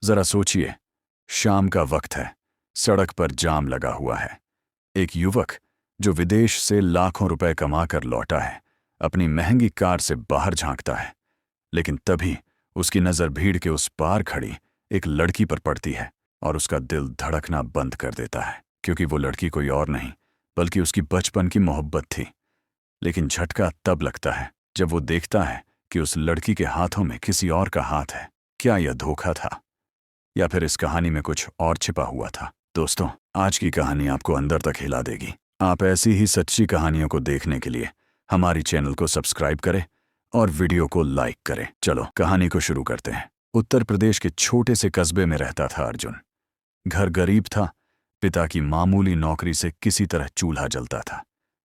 जरा सोचिए, शाम का वक्त है, सड़क पर जाम लगा हुआ है। एक युवक जो विदेश से लाखों रुपए कमाकर लौटा है, अपनी महंगी कार से बाहर झांकता है। लेकिन तभी उसकी नज़र भीड़ के उस पार खड़ी एक लड़की पर पड़ती है और उसका दिल धड़कना बंद कर देता है, क्योंकि वो लड़की कोई और नहीं बल्कि उसकी बचपन की मोहब्बत थी। लेकिन झटका तब लगता है जब वो देखता है कि उस लड़की के हाथों में किसी और का हाथ है। क्या यह धोखा था, या फिर इस कहानी में कुछ और छिपा हुआ था? दोस्तों, आज की कहानी आपको अंदर तक हिला देगी। आप ऐसी ही सच्ची कहानियों को देखने के लिए हमारी चैनल को सब्सक्राइब करें और वीडियो को लाइक करें। चलो कहानी को शुरू करते हैं। उत्तर प्रदेश के छोटे से कस्बे में रहता था अर्जुन। घर गरीब था, पिता की मामूली नौकरी से किसी तरह चूल्हा जलता था।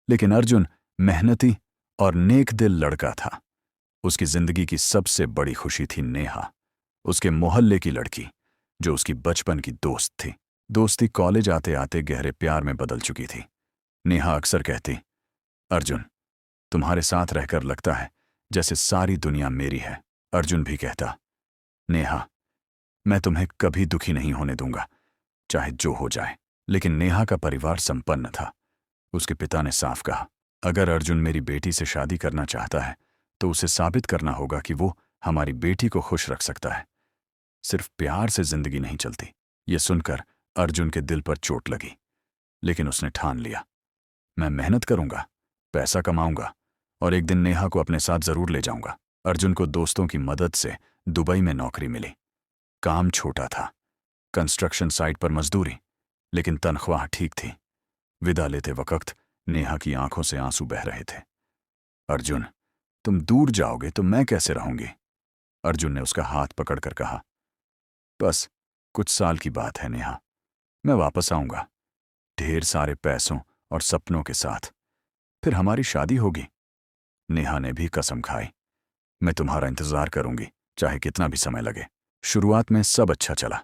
लेकिन अर्जुन मेहनती और नेक दिल लड़का था। उसकी जिंदगी की सबसे बड़ी खुशी थी नेहा, उसके मोहल्ले की लड़की जो उसकी बचपन की दोस्त थी। दोस्ती कॉलेज आते आते गहरे प्यार में बदल चुकी थी। नेहा अक्सर कहती, अर्जुन, तुम्हारे साथ रहकर लगता है जैसे सारी दुनिया मेरी है। अर्जुन भी कहता, नेहा, मैं तुम्हें कभी दुखी नहीं होने दूंगा, चाहे जो हो जाए। लेकिन नेहा का परिवार संपन्न था। उसके पिता ने साफ कहा, अगर अर्जुन मेरी बेटी से शादी करना चाहता है तो उसे साबित करना होगा कि वो हमारी बेटी को खुश रख सकता है। सिर्फ प्यार से जिंदगी नहीं चलती। ये सुनकर अर्जुन के दिल पर चोट लगी, लेकिन उसने ठान लिया, मैं मेहनत करूंगा, पैसा कमाऊंगा और एक दिन नेहा को अपने साथ जरूर ले जाऊंगा। अर्जुन को दोस्तों की मदद से दुबई में नौकरी मिली। काम छोटा था, कंस्ट्रक्शन साइट पर मजदूरी, लेकिन तनख्वाह ठीक थी। विदा लेते वक्त नेहा की आंखों से आंसू बह रहे थे। अर्जुन, तुम दूर जाओगे तो मैं कैसे रहूंगी? अर्जुन ने उसका हाथ पकड़कर कहा, बस कुछ साल की बात है नेहा, मैं वापस आऊंगा, ढेर सारे पैसों और सपनों के साथ। फिर हमारी शादी होगी। नेहा ने भी कसम खाई, मैं तुम्हारा इंतजार करूंगी, चाहे कितना भी समय लगे। शुरुआत में सब अच्छा चला।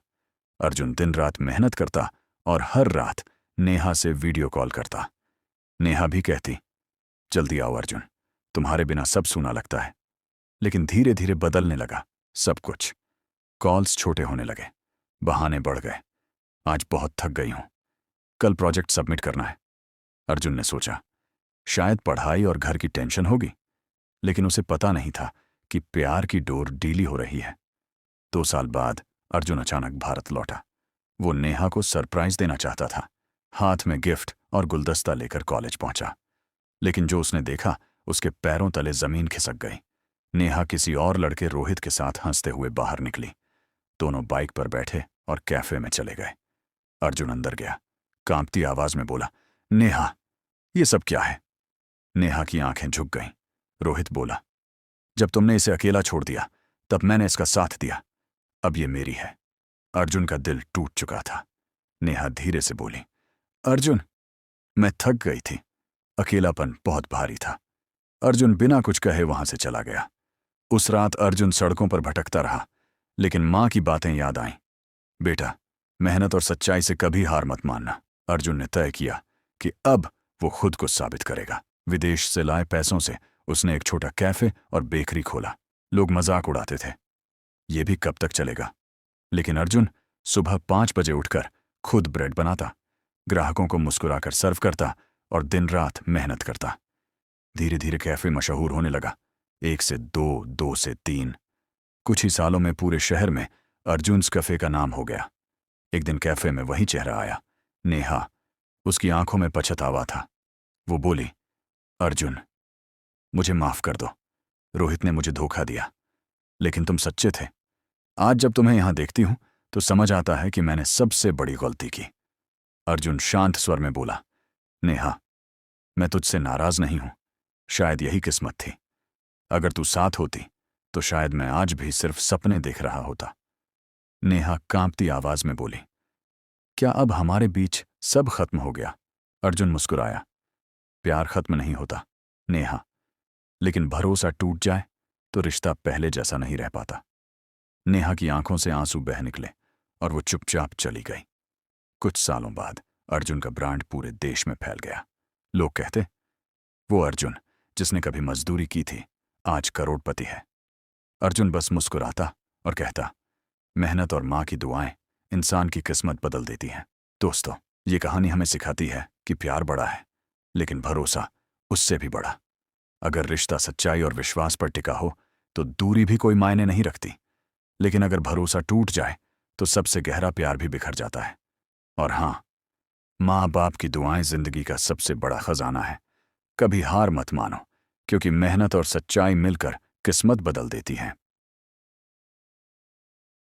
अर्जुन दिन रात मेहनत करता और हर रात नेहा से वीडियो कॉल करता। नेहा भी कहती, जल्दी आओ अर्जुन, तुम्हारे बिना सब सूना लगता है। लेकिन धीरे धीरे बदलने लगा सब कुछ। कॉल्स छोटे होने लगे, बहाने बढ़ गए। आज बहुत थक गई हूं, कल प्रोजेक्ट सबमिट करना है। अर्जुन ने सोचा, शायद पढ़ाई और घर की टेंशन होगी, लेकिन उसे पता नहीं था कि प्यार की डोर ढीली हो रही है। 2 साल बाद अर्जुन अचानक भारत लौटा। वो नेहा को सरप्राइज देना चाहता था। हाथ में गिफ्ट और गुलदस्ता लेकर कॉलेज पहुंचा। लेकिन जो उसने देखा, उसके पैरों तले जमीन खिसक गई। नेहा किसी और लड़के रोहित के साथ हंसते हुए बाहर निकली। दोनों बाइक पर बैठे और कैफे में चले गए। अर्जुन अंदर गया, कांपती आवाज में बोला, नेहा, ये सब क्या है? नेहा की आंखें झुक गईं। रोहित बोला, जब तुमने इसे अकेला छोड़ दिया तब मैंने इसका साथ दिया, अब ये मेरी है। अर्जुन का दिल टूट चुका था। नेहा धीरे से बोली, अर्जुन, मैं थक गई थी, अकेलापन बहुत भारी था। अर्जुन बिना कुछ कहे वहां से चला गया। उस रात अर्जुन सड़कों पर भटकता रहा, लेकिन मां की बातें याद आईं। बेटा, मेहनत और सच्चाई से कभी हार मत मानना। अर्जुन ने तय किया कि अब वो खुद को साबित करेगा। विदेश से लाए पैसों से उसने एक छोटा कैफे और बेकरी खोला। लोग मजाक उड़ाते थे, ये भी कब तक चलेगा? लेकिन अर्जुन सुबह 5 बजे उठकर खुद ब्रेड बनाता, ग्राहकों को मुस्कुराकर सर्व करता और दिन रात मेहनत करता। धीरे धीरे कैफे मशहूर होने लगा। 1 से 2, 2 से 3। कुछ ही सालों में पूरे शहर में अर्जुन्स कैफे का नाम हो गया। एक दिन कैफे में वही चेहरा आया, नेहा। उसकी आंखों में पछतावा था। वो बोली, अर्जुन, मुझे माफ कर दो, रोहित ने मुझे धोखा दिया, लेकिन तुम सच्चे थे। आज जब तुम्हें यहां देखती हूं तो समझ आता है कि मैंने सबसे बड़ी गलती की। अर्जुन शांत स्वर में बोला, नेहा, मैं तुझसे नाराज नहीं हूं, शायद यही किस्मत थी। अगर तू साथ होती तो शायद मैं आज भी सिर्फ सपने देख रहा होता। नेहा कांपती आवाज में बोली, क्या अब हमारे बीच सब खत्म हो गया? अर्जुन मुस्कुराया, प्यार खत्म नहीं होता नेहा, लेकिन भरोसा टूट जाए तो रिश्ता पहले जैसा नहीं रह पाता। नेहा की आंखों से आंसू बह निकले और वो चुपचाप चली गई। कुछ सालों बाद अर्जुन का ब्रांड पूरे देश में फैल गया। लोग कहते, वो अर्जुन जिसने कभी मजदूरी की थी आज करोड़पति है। अर्जुन बस मुस्कुराता और कहता, मेहनत और माँ की दुआएं इंसान की किस्मत बदल देती हैं। दोस्तों, ये कहानी हमें सिखाती है कि प्यार बड़ा है, लेकिन भरोसा उससे भी बड़ा। अगर रिश्ता सच्चाई और विश्वास पर टिका हो तो दूरी भी कोई मायने नहीं रखती, लेकिन अगर भरोसा टूट जाए तो सबसे गहरा प्यार भी बिखर जाता है। और हाँ, माँ बाप की दुआएं जिंदगी का सबसे बड़ा खजाना है। कभी हार मत मानो, क्योंकि मेहनत और सच्चाई मिलकर किस्मत बदल देती हैं।